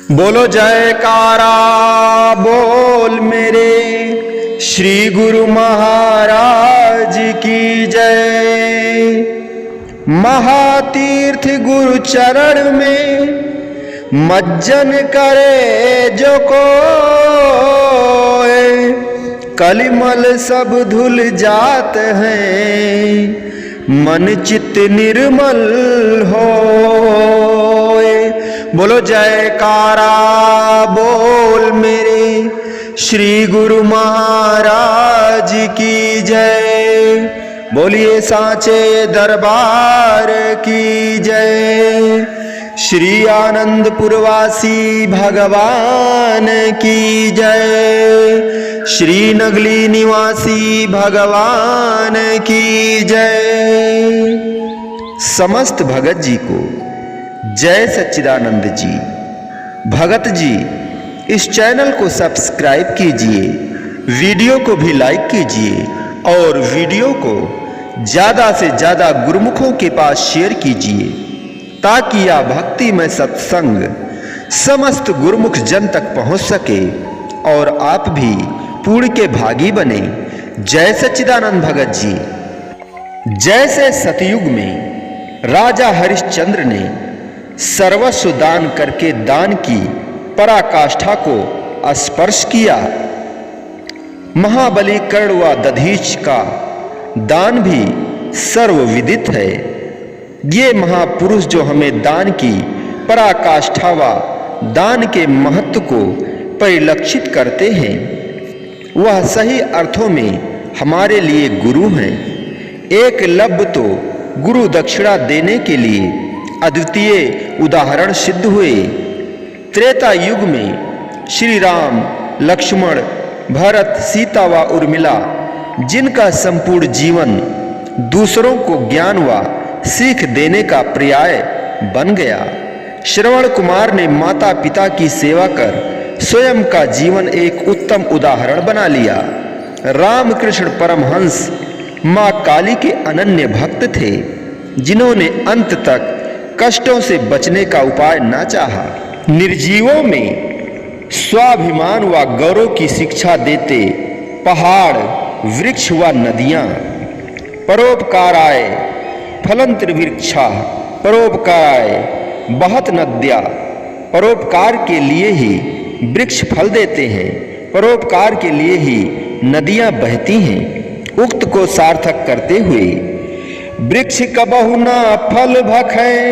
बोलो जयकारा बोल मेरे श्री गुरु महाराज की जय। महातीर्थ गुरु चरण में मज्जन करे जो कोय, कलिमल सब धुल जात हैं, मन चित्त निर्मल होए। बोलो जयकारा बोल मेरे श्री गुरु महाराज की जय। बोलिए सांचे दरबार की जय। श्री आनंदपुरवासी भगवान की जय। श्री नगली निवासी भगवान की जय। समस्त भगत जी को जय सच्चिदानंद जी। भगत जी इस चैनल को सब्सक्राइब कीजिए, वीडियो को भी लाइक कीजिए और वीडियो को ज़्यादा से ज़्यादा गुरुमुखों के पास शेयर कीजिए, ताकि यह भक्ति में सत्संग समस्त गुरुमुख जन तक पहुंच सके और आप भी पुण्य के भागी बने। जय सच्चिदानंद भगत जी। जैसे सतयुग में राजा हरिश्चंद्र ने सर्वस्व दान करके दान की पराकाष्ठा को स्पर्श किया, महाबली कर्ण व दधीच का दान भी सर्वविदित है। ये महापुरुष जो हमें दान की पराकाष्ठा व दान के महत्व को परिलक्षित करते हैं, वह सही अर्थों में हमारे लिए गुरु हैं। एकलव्य तो गुरु दक्षिणा देने के लिए अद्वितीय उदाहरण सिद्ध हुए। त्रेता युग में श्री राम, लक्ष्मण, भरत, सीता व उर्मिला, जिनका संपूर्ण जीवन दूसरों को ज्ञान व सीख देने का पर्याय बन गया। श्रवण कुमार ने माता पिता की सेवा कर स्वयं का जीवन एक उत्तम उदाहरण बना लिया। रामकृष्ण परमहंस माँ काली के अनन्य भक्त थे, जिन्होंने अंत तक कष्टों से बचने का उपाय न चाहा। निर्जीवों में स्वाभिमान व गौरव की शिक्षा देते पहाड़, वृक्ष व नदियां, परोपकाराय फलंत्र वृक्षा, परोपकाराय बहत नद्या, परोपकार के लिए ही वृक्ष फल देते हैं, परोपकार के लिए ही नदियां बहती हैं। उक्त को सार्थक करते हुए वृक्ष कबहु न फल भखै,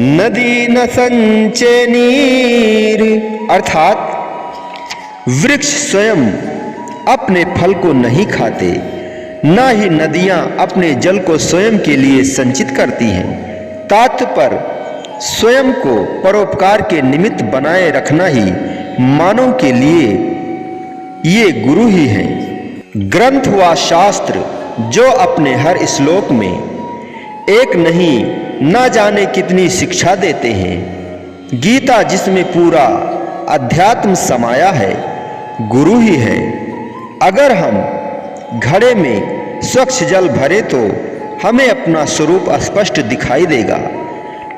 नदी न संचे नीर, अर्थात वृक्ष स्वयं अपने फल को नहीं खाते, न ही नदियां अपने जल को स्वयं के लिए संचित करती हैं। तात्पर्य स्वयं को परोपकार के निमित्त बनाए रखना ही मानव के लिए ये गुरु ही हैं। ग्रंथ व शास्त्र जो अपने हर श्लोक में एक नहीं न जाने कितनी शिक्षा देते हैं। गीता जिसमें पूरा अध्यात्म समाया है, गुरु ही है। अगर हम घड़े में स्वच्छ जल भरे तो हमें अपना स्वरूप स्पष्ट दिखाई देगा।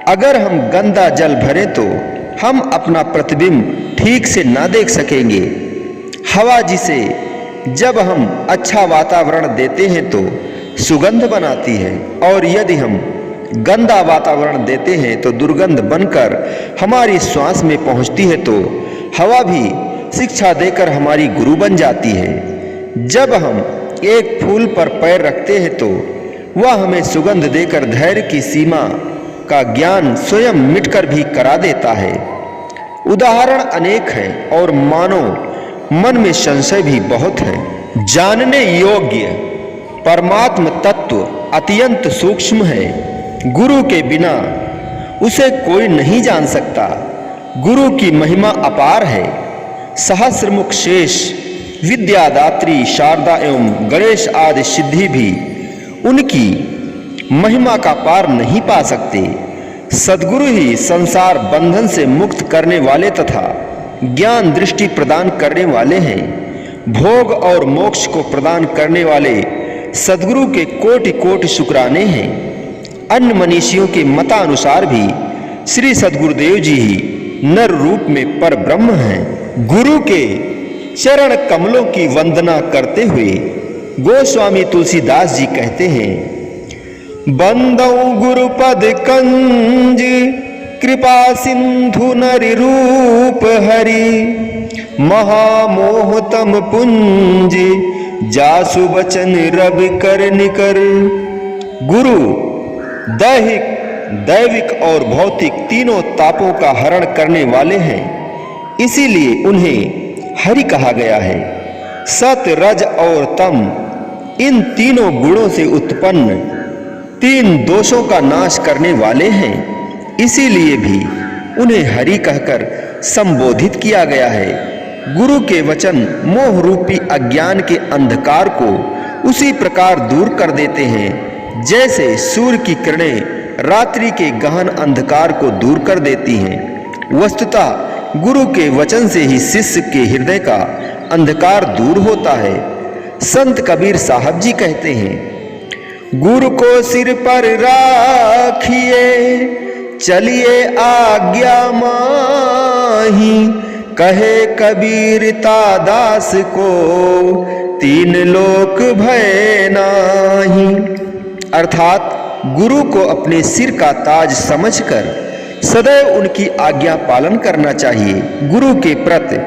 अगर हम गंदा जल भरे तो हम अपना प्रतिबिंब ठीक से ना देख सकेंगे। हवा जिसे जब हम अच्छा वातावरण देते हैं तो सुगंध बनाती है, और यदि हम गंदा वातावरण देते हैं तो दुर्गंध बनकर हमारी श्वास में पहुंचती है। तो हवा भी शिक्षा देकर हमारी गुरु बन जाती है। जब हम एक फूल पर पैर रखते हैं तो वह हमें सुगंध देकर धैर्य की सीमा का ज्ञान स्वयं मिटकर भी करा देता है। उदाहरण अनेक हैं और मानो मन में संशय भी बहुत है। जानने योग्य परमात्म तत्व अत्यंत सूक्ष्म है। गुरु के बिना उसे कोई नहीं जान सकता। गुरु की महिमा अपार है। सहस्रमुख शेष, विद्यादात्री, शारदा एवं गणेश आदि सिद्धि भी उनकी महिमा का पार नहीं पा सकते। सद्गुरु ही संसार बंधन से मुक्त करने वाले तथा ज्ञान दृष्टि प्रदान करने वाले हैं। भोग और मोक्ष को प्रदान करने वाले सद्गुरु के कोटि कोटि शुक्राने हैं। अन्य मनीषियों के मतानुसार भी श्री सद्गुरुदेव जी ही नर रूप में पर ब्रह्म हैं। गुरु के चरण कमलों की वंदना करते हुए गोस्वामी तुलसीदास जी कहते हैं, बंदौ गुरुपद कंज कृपा सिंधु नरि रूप हरि महामोह तम पुंज जासु बचन रवि कर निकर। गुरु दैविक और भौतिक तीनों तापों का हरण करने वाले हैं, इसीलिए उन्हें हरि कहा गया है। सत रज और तम इन तीनों गुणों से उत्पन्न तीन दोषों का नाश करने वाले हैं, इसीलिए भी उन्हें हरि कहकर संबोधित किया गया है। गुरु के वचन मोह रूपी अज्ञान के अंधकार को उसी प्रकार दूर कर देते हैं जैसे सूर्य की किरणें रात्रि के गहन अंधकार को दूर कर देती हैं। वस्तुतः गुरु के वचन से ही शिष्य के हृदय का अंधकार दूर होता है। संत कबीर साहब जी कहते हैं, गुरु को सिर पर राखिए चलिए आज्ञा माही, कहे कबीर तादास को तीन लोक भय नाही। अर्थात गुरु को अपने सिर का ताज समझकर सदैव उनकी आज्ञा पालन करना चाहिए। गुरु के प्रति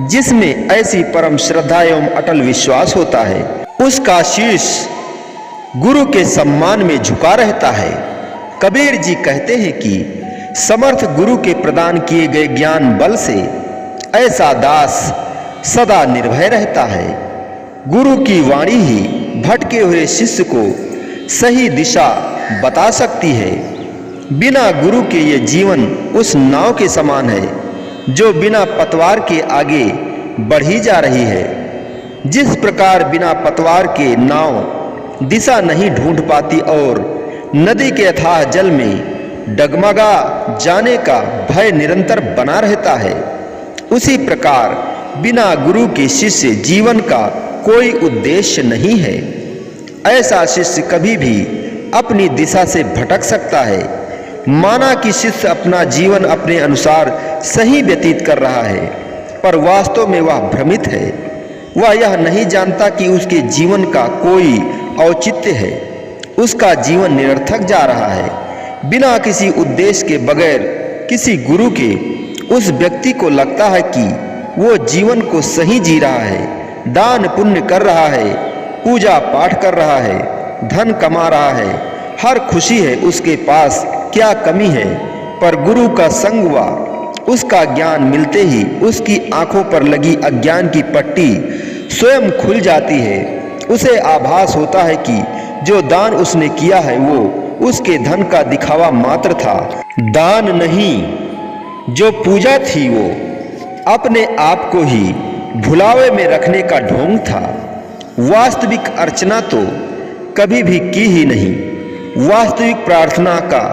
जिसमें ऐसी परम श्रद्धा एवं अटल विश्वास होता है, उसका शीश गुरु के सम्मान में झुका रहता है। कबीर जी कहते हैं कि समर्थ गुरु के प्रदान किए गए ज्ञान बल से ऐसा दास सदा निर्भय रहता है। गुरु की वाणी ही भटके हुए शिष्य को सही दिशा बता सकती है। बिना गुरु के ये जीवन उस नाव के समान है जो बिना पतवार के आगे बढ़ी जा रही है। जिस प्रकार बिना पतवार के नाव दिशा नहीं ढूंढ पाती और नदी के अथाह जल में डगमगा जाने का भय निरंतर बना रहता है, उसी प्रकार बिना गुरु के शिष्य जीवन का कोई उद्देश्य नहीं है। ऐसा शिष्य कभी भी अपनी दिशा से भटक सकता है। माना कि शिष्य अपना जीवन अपने अनुसार सही व्यतीत कर रहा है, पर वास्तव में वह भ्रमित है। वह यह नहीं जानता कि उसके जीवन का कोई औचित्य है। उसका जीवन निरर्थक जा रहा है। बिना किसी उद्देश्य के बगैर किसी गुरु के उस व्यक्ति को लगता है कि वो जीवन को सही जी रहा है, दान पुण्य कर रहा है, पूजा पाठ कर रहा है, धन कमा रहा है, हर खुशी है उसके पास, क्या कमी है। पर गुरु का संग व उसका ज्ञान मिलते ही उसकी आंखों पर लगी अज्ञान की पट्टी स्वयं खुल जाती है। उसे आभास होता है कि जो दान उसने किया है वो उसके धन का दिखावा मात्र था, दान नहीं। जो पूजा थी वो अपने आप को ही भुलावे में रखने का ढोंग था। वास्तविक अर्चना तो कभी भी की ही नहीं। वास्तविक प्रार्थना का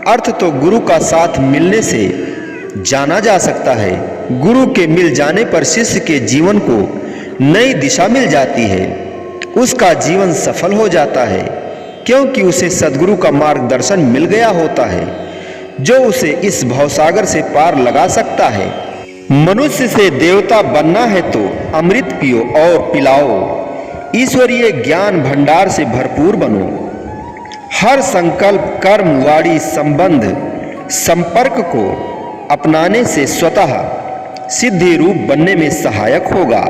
अर्थ तो गुरु का साथ मिलने से जाना जा सकता है। गुरु के मिल जाने पर शिष्य के जीवन को नई दिशा मिल जाती है। उसका जीवन सफल हो जाता है, क्योंकि उसे सद्गुरु का मार्गदर्शन मिल गया होता है जो उसे इस भवसागर से पार लगा सकता है। मनुष्य से देवता बनना है तो अमृत पियो और पिलाओ, ईश्वरीय ज्ञान भंडार से भरपूर बनो। हर संकल्प कर्म वाणी संबंध संपर्क को अपनाने से स्वतः सिद्धि रूप बनने में सहायक होगा।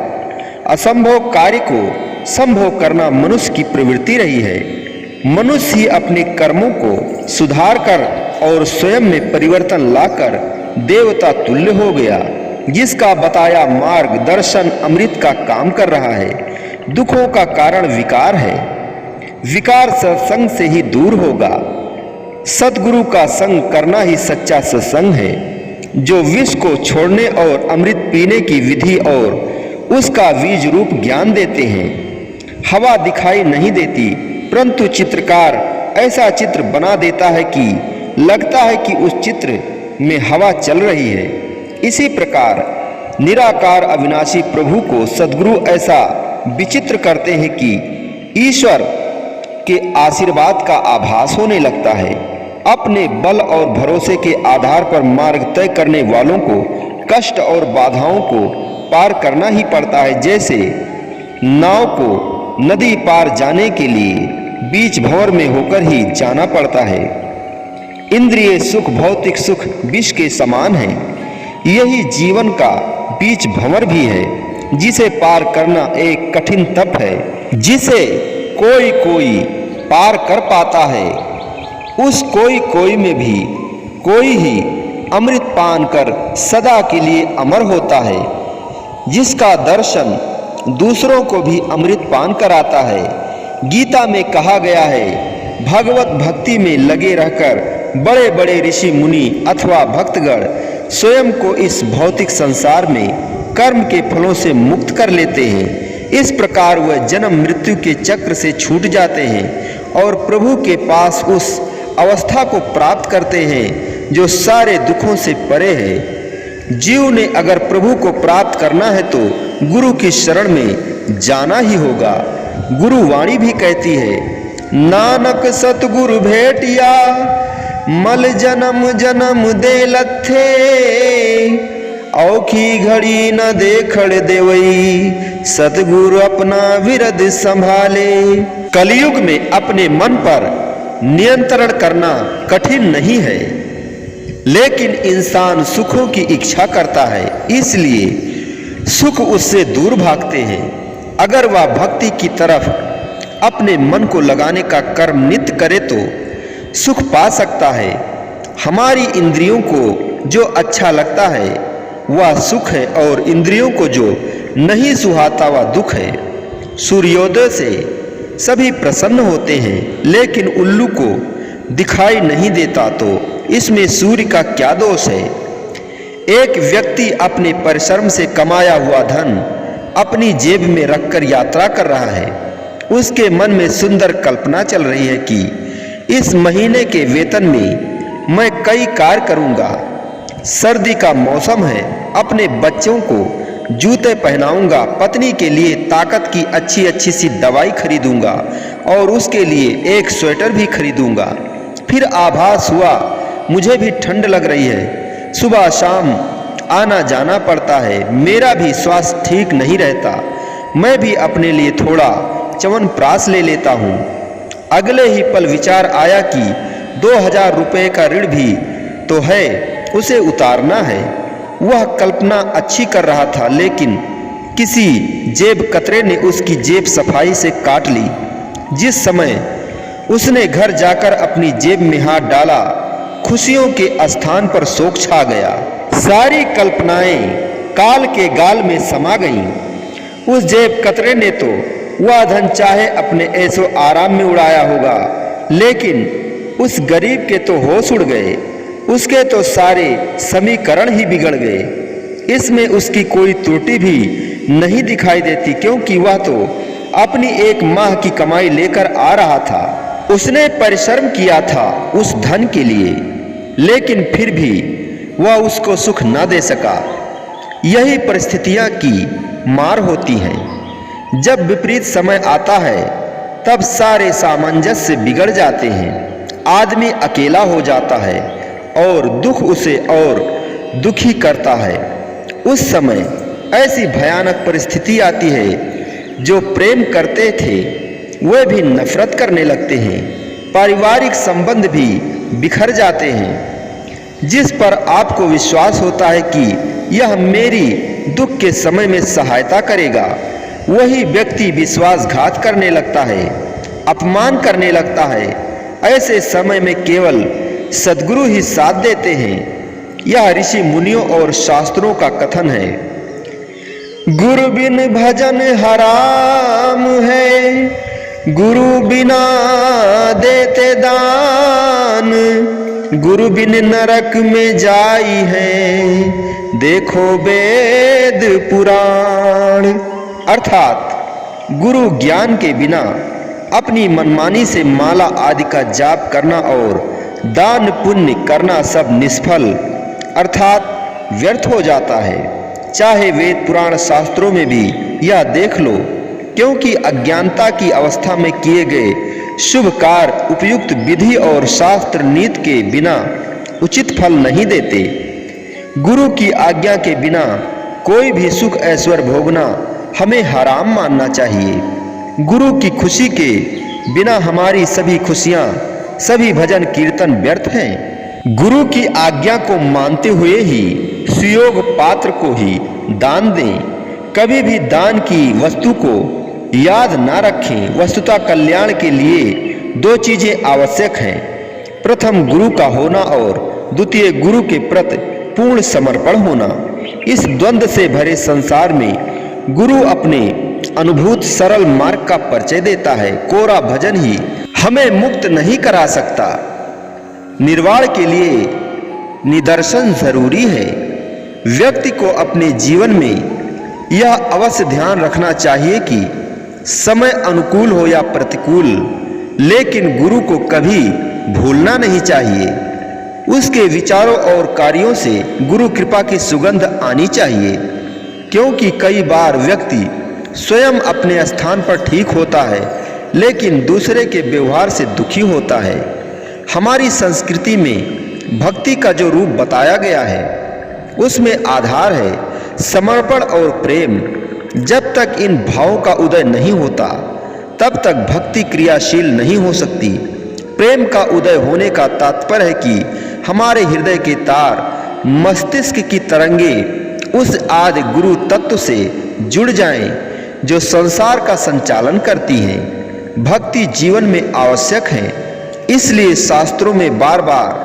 असंभव कार्य को संभव करना मनुष्य की प्रवृत्ति रही है। मनुष्य ही अपने कर्मों को सुधार कर और स्वयं में परिवर्तन लाकर देवता तुल्य हो गया। जिसका बताया मार्ग दर्शन अमृत का काम कर रहा है। दुखों का कारण विकार है, विकार सत्संग से ही दूर होगा। सतगुरु का संग करना ही सच्चा सत्संग है, जो विष को छोड़ने और अमृत पीने की विधि और उसका बीज रूप ज्ञान देते हैं। हवा दिखाई नहीं देती, परंतु चित्रकार ऐसा चित्र बना देता है कि लगता है कि उस चित्र में हवा चल रही है। इसी प्रकार निराकार अविनाशी प्रभु को सद्गुरु ऐसा विचित्र करते हैं कि ईश्वर के आशीर्वाद का आभास होने लगता है। अपने बल और भरोसे के आधार पर मार्ग तय करने वालों को कष्ट और बाधाओं को पार करना ही पड़ता है। जैसे नाव को नदी पार जाने के लिए बीच भंवर में होकर ही जाना पड़ता है। इंद्रिय सुख, भौतिक सुख विष के समान है। यही जीवन का बीच भंवर भी है, जिसे पार करना एक कठिन तप है। जिसे कोई कोई पार कर पाता है, उस कोई कोई में भी कोई ही अमृत पान कर सदा के लिए अमर होता है। जिसका दर्शन दूसरों को भी अमृत पान कराता है। गीता में कहा गया है, भगवत भक्ति में लगे रहकर बड़े बड़े ऋषि मुनि अथवा भक्तगण स्वयं को इस भौतिक संसार में कर्म के फलों से मुक्त कर लेते हैं। इस प्रकार वह जन्म मृत्यु के चक्र से छूट जाते हैं और प्रभु के पास उस अवस्था को प्राप्त करते हैं जो सारे दुखों से परे है। जीव ने अगर प्रभु को प्राप्त करना है तो गुरु की शरण में जाना ही होगा। गुरु वाणी भी कहती है, नानक सतगुरु भेटिया मल जन्म जन्म दे लथे, औखी घड़ी न देखड़ देवई सतगुरु अपना विरद संभाले। कलयुग में अपने मन पर नियंत्रण करना कठिन नहीं है, लेकिन इंसान सुखों की इच्छा करता है, इसलिए सुख उससे दूर भागते हैं। अगर वह भक्ति की तरफ अपने मन को लगाने का कर्म नित्य करे तो सुख पा सकता है। हमारी इंद्रियों को जो अच्छा लगता है वह सुख है और इंद्रियों को जो नहीं सुहाता वह दुख है। सूर्योदय से सभी प्रसन्न होते हैं, लेकिन उल्लू को दिखाई नहीं देता, तो इसमें सूर्य का क्या दोष है। एक व्यक्ति अपने परिश्रम से कमाया हुआ धन अपनी जेब में रखकर यात्रा कर रहा है। उसके मन में सुंदर कल्पना चल रही है कि इस महीने के वेतन में मैं कई कार्य करूंगा। सर्दी का मौसम है, अपने बच्चों को जूते पहनाऊंगा, पत्नी के लिए ताकत की अच्छी अच्छी सी दवाई खरीदूंगा और उसके लिए एक स्वेटर भी खरीदूंगा। फिर आभास हुआ मुझे भी ठंड लग रही है, सुबह शाम आना जाना पड़ता है, मेरा भी स्वास्थ्य ठीक नहीं रहता, मैं भी अपने लिए थोड़ा च्यवनप्राश ले लेता हूँ। अगले ही पल विचार आया कि 2000 रुपये का ऋण भी तो है, उसे उतारना है। वह कल्पना अच्छी कर रहा था, लेकिन किसी जेब कतरे ने उसकी जेब सफाई से काट ली। जिस समय उसने घर जाकर अपनी जेब में हाथ डाला, खुशियों के स्थान पर शोक छा गया। सारी कल्पनाएं काल के गाल में समा गईं। उस जेब कतरे ने तो वह धन चाहे अपने ऐसो आराम में उड़ाया होगा, लेकिन उस गरीब के तो होश उड़ गए, उसके तो सारे समीकरण ही बिगड़ गए। इसमें उसकी कोई त्रुटि भी नहीं दिखाई देती, क्योंकि वह तो अपनी एक माह की कमाई लेकर आ रहा था। उसने परिश्रम किया था उस धन के लिए, लेकिन फिर भी वह उसको सुख न दे सका। यही परिस्थितियां की मार होती हैं। जब विपरीत समय आता है तब सारे सामंजस्य बिगड़ जाते हैं। आदमी अकेला हो जाता है और दुख उसे और दुखी करता है। उस समय ऐसी भयानक परिस्थिति आती है, जो प्रेम करते थे वे भी नफरत करने लगते हैं। पारिवारिक संबंध भी बिखर जाते हैं। जिस पर आपको विश्वास होता है कि यह मेरी दुख के समय में सहायता करेगा, वही व्यक्ति विश्वासघात करने लगता है, अपमान करने लगता है। ऐसे समय में केवल सद्गुरु ही साथ देते हैं। यह ऋषि मुनियों और शास्त्रों का कथन है। गुरु बिन भजन हराम है, गुरु बिना देते दान, गुरु बिन नरक में जाई है, देखो वेद पुराण। अर्थात गुरु ज्ञान के बिना अपनी मनमानी से माला आदि का जाप करना और दान पुण्य करना सब निष्फल अर्थात व्यर्थ हो जाता है। चाहे वेद पुराण शास्त्रों में भी यह देख लो, क्योंकि अज्ञानता की अवस्था में किए गए शुभ कार्य उपयुक्त विधि और शास्त्र नीति के बिना उचित फल नहीं देते। गुरु की आज्ञा के बिना कोई भी सुख ऐश्वर्य भोगना हमें हराम मानना चाहिए। गुरु की खुशी के बिना हमारी सभी खुशियां, सभी भजन कीर्तन व्यर्थ हैं। गुरु की आज्ञा को मानते हुए ही सुयोग पात्र को ही दान दें। कभी भी दान की वस्तु को याद ना रखें। वस्तुतः कल्याण के लिए दो चीजें आवश्यक हैं। प्रथम गुरु का होना और द्वितीय गुरु के प्रति पूर्ण समर्पण होना। इस द्वंद्व से भरे संसार में गुरु अपने अनुभूत सरल मार्ग का परिचय देता है। कोरा भजन ही हमें मुक्त नहीं करा सकता। निर्वाण के लिए निदर्शन जरूरी है। व्यक्ति को अपने जीवन में यह अवश्य ध्यान रखना चाहिए कि समय अनुकूल हो या प्रतिकूल, लेकिन गुरु को कभी भूलना नहीं चाहिए। उसके विचारों और कार्यों से गुरु कृपा की सुगंध आनी चाहिए, क्योंकि कई बार व्यक्ति स्वयं अपने स्थान पर ठीक होता है लेकिन दूसरे के व्यवहार से दुखी होता है। हमारी संस्कृति में भक्ति का जो रूप बताया गया है उसमें आधार है समर्पण और प्रेम। जब तक इन भावों का उदय नहीं होता तब तक भक्ति क्रियाशील नहीं हो सकती। प्रेम का उदय होने का तात्पर्य है कि हमारे हृदय के तार, मस्तिष्क की तरंगे उस आदि गुरु तत्व से जुड़ जाएं जो संसार का संचालन करती हैं। भक्ति जीवन में आवश्यक है, इसलिए शास्त्रों में बार बार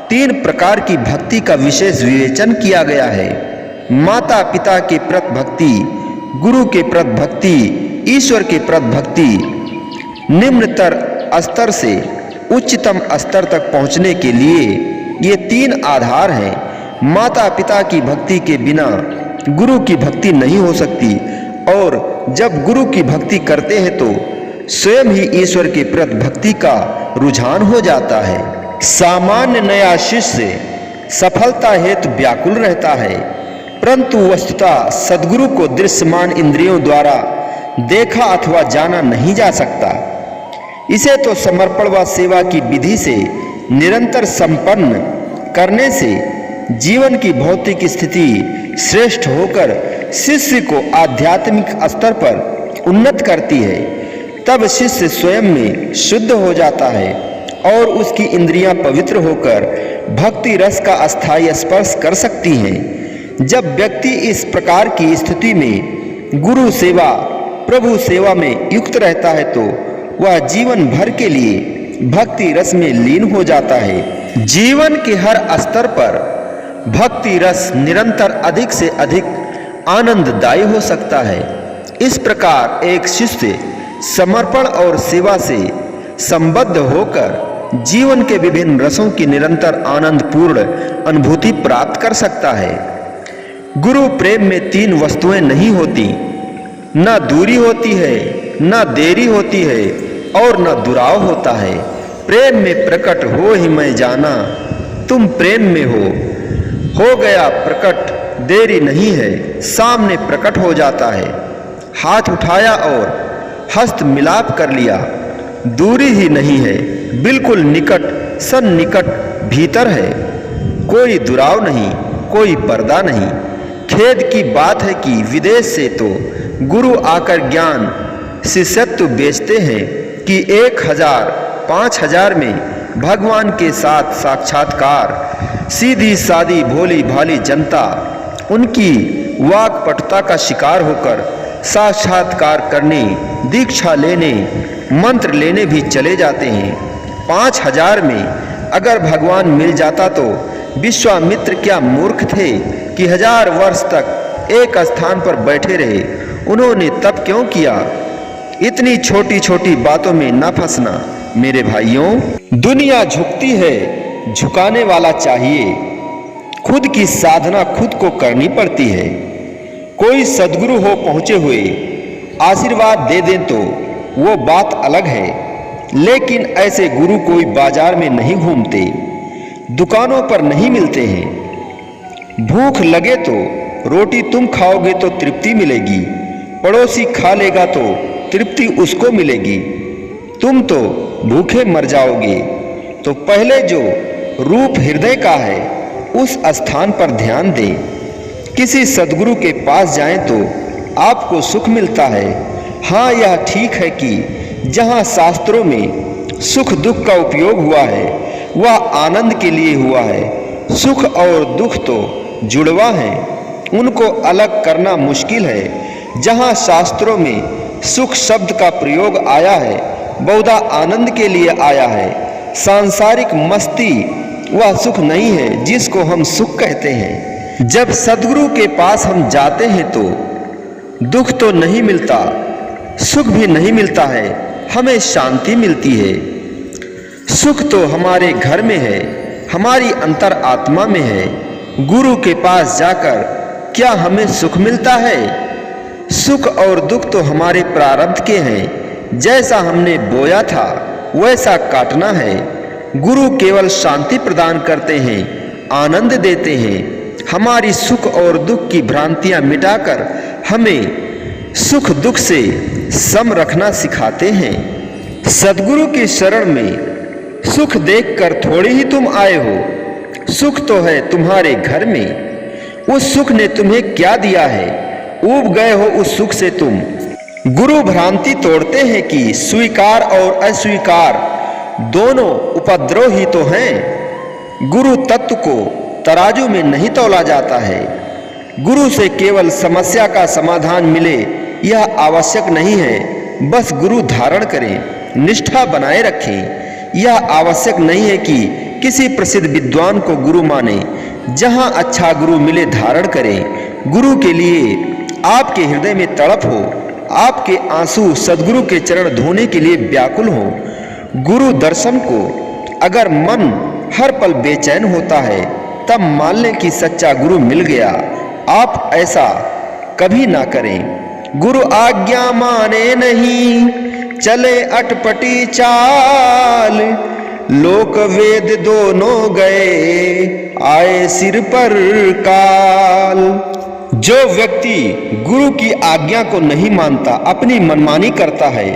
3 प्रकार की भक्ति का विशेष विवेचन किया गया है। माता पिता के प्रति भक्ति, गुरु के प्रति भक्ति, ईश्वर के प्रति भक्ति। निम्नतर स्तर से उच्चतम स्तर तक पहुंचने के लिए ये 3 आधार हैं। माता पिता की भक्ति के बिना गुरु की भक्ति नहीं हो सकती, और जब गुरु की भक्ति करते हैं तो स्वयं ही ईश्वर के प्रति भक्ति का रुझान हो जाता है। सामान्य नया शिष्य सफलता हेतु व्याकुल रहता है, परंतु वस्तुतः सद्गुरु को दृश्यमान इंद्रियों द्वारा देखा अथवा जाना नहीं जा सकता। इसे तो समर्पण व सेवा की विधि से निरंतर संपन्न करने से जीवन की भौतिक स्थिति श्रेष्ठ होकर शिष्य को आध्यात्मिक स्तर पर उन्नत करती है। तब शिष्य स्वयं में शुद्ध हो जाता है और उसकी इंद्रियां पवित्र होकर भक्ति रस का अस्थायी स्पर्श कर सकती हैं। जब व्यक्ति इस प्रकार की स्थिति में गुरु सेवा, प्रभु सेवा में युक्त रहता है तो वह जीवन भर के लिए भक्ति रस में लीन हो जाता है। जीवन के हर स्तर पर भक्ति रस निरंतर अधिक से अधिक आनंददायी हो सकता है। इस प्रकार एक शिष्य समर्पण और सेवा से संबद्ध होकर जीवन के विभिन्न रसों की निरंतर आनंदपूर्ण अनुभूति प्राप्त कर सकता है। गुरु प्रेम में 3 वस्तुएं नहीं होती, न दूरी होती है, न देरी होती है और न दुराव होता है। प्रेम में प्रकट हो ही मैं जाना, तुम प्रेम में हो गया प्रकट, देरी नहीं है, सामने प्रकट हो जाता है। हाथ उठाया और हस्त मिलाप कर लिया, दूरी ही नहीं है, बिल्कुल निकट सन्निकट भीतर है। कोई दुराव नहीं, कोई पर्दा नहीं। खेद की बात है कि विदेश से तो गुरु आकर ज्ञान शिष्यत्व बेचते हैं कि 1000 5000 में भगवान के साथ साक्षात्कार। सीधी सादी भोली भाली जनता उनकी वाक्पटुता का शिकार होकर साक्षात्कार करने, दीक्षा लेने, मंत्र लेने भी चले जाते हैं। 5000 में अगर भगवान मिल जाता तो विश्वामित्र क्या मूर्ख थे कि 1000 वर्ष तक एक स्थान पर बैठे रहे। उन्होंने तप क्यों किया? इतनी छोटी छोटी बातों में न फंसना मेरे भाइयों। दुनिया झुकती है, झुकाने वाला चाहिए। खुद की साधना खुद को करनी पड़ती है। कोई सद्गुरु हो पहुंचे हुए आशीर्वाद दे दें तो वो बात अलग है, लेकिन ऐसे गुरु कोई बाजार में नहीं घूमते, दुकानों पर नहीं मिलते हैं। भूख लगे तो रोटी तुम खाओगे तो तृप्ति मिलेगी, पड़ोसी खा लेगा तो तृप्ति उसको मिलेगी। तुम तो भूखे मर जाओगे। तो पहले जो रूप हृदय का है उस स्थान पर ध्यान दें। किसी सद्गुरु के पास जाएं तो आपको सुख मिलता है। हाँ, यह ठीक है कि जहाँ शास्त्रों में सुख दुख का उपयोग हुआ है वह आनंद के लिए हुआ है। सुख और दुख तो जुड़वा हैं, उनको अलग करना मुश्किल है। जहाँ शास्त्रों में सुख शब्द का प्रयोग आया है बहुधा आनंद के लिए आया है। सांसारिक मस्ती वह सुख नहीं है जिसको हम सुख कहते हैं। जब सद्गुरु के पास हम जाते हैं तो दुख तो नहीं मिलता, सुख भी नहीं मिलता है, हमें शांति मिलती है। सुख तो हमारे घर में है, हमारी अंतर आत्मा में है। गुरु के पास जाकर क्या हमें सुख मिलता है? सुख और दुख तो हमारे प्रारब्ध के हैं। जैसा हमने बोया था वैसा काटना है। गुरु केवल शांति प्रदान करते हैं, आनंद देते हैं। हमारी सुख और दुख की भ्रांतियां मिटाकर हमें सुख दुख से सम रखना सिखाते हैं। सद्गुरु की शरण में सुख देखकर थोड़ी ही तुम आए हो, सुख तो है तुम्हारे घर में। उस सुख ने तुम्हें क्या दिया है? ऊब गए हो उस सुख से तुम। गुरु भ्रांति तोड़ते हैं कि स्वीकार और अस्वीकार दोनों उपद्रव ही तो हैं। गुरु तत्व को तराजू में नहीं तौला जाता है। गुरु से केवल समस्या का समाधान मिले यह आवश्यक नहीं है। बस गुरु धारण करें, निष्ठा बनाए रखें। यह आवश्यक नहीं है कि किसी प्रसिद्ध विद्वान को गुरु माने। जहां अच्छा गुरु मिले धारण करें। गुरु के लिए आपके हृदय में तड़प हो, आपके आंसू सद्गुरु के चरण धोने के लिए व्याकुल हो। गुरु दर्शन को अगर मन हर पल बेचैन होता है तब मान लें कि सच्चा गुरु मिल गया। आप ऐसा कभी ना करें। गुरु आज्ञा माने नहीं, चले अटपटी चाल। लोक वेद दोनों गए, आए सिर पर काल। जो व्यक्ति गुरु की आज्ञा को नहीं मानता, अपनी मनमानी करता है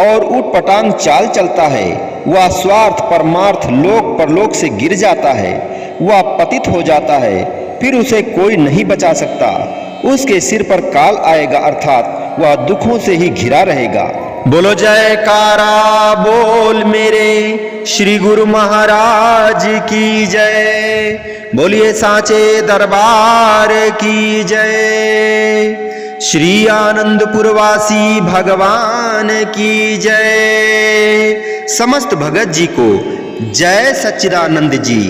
और ऊटपटांग चाल चलता है, वह स्वार्थ परमार्थ लोक परलोक से गिर जाता है। वह पतित हो जाता है, फिर उसे कोई नहीं बचा सकता। उसके सिर पर काल आएगा, अर्थात वह दुखों से ही घिरा रहेगा। बोलो जयकारा बोल मेरे श्री गुरु महाराज की जय। बोलिए साचे दरबार की जय। श्री आनंदपुरवासी भगवान की जय। समस्त भगत जी को जय सच्चिदानंद जी।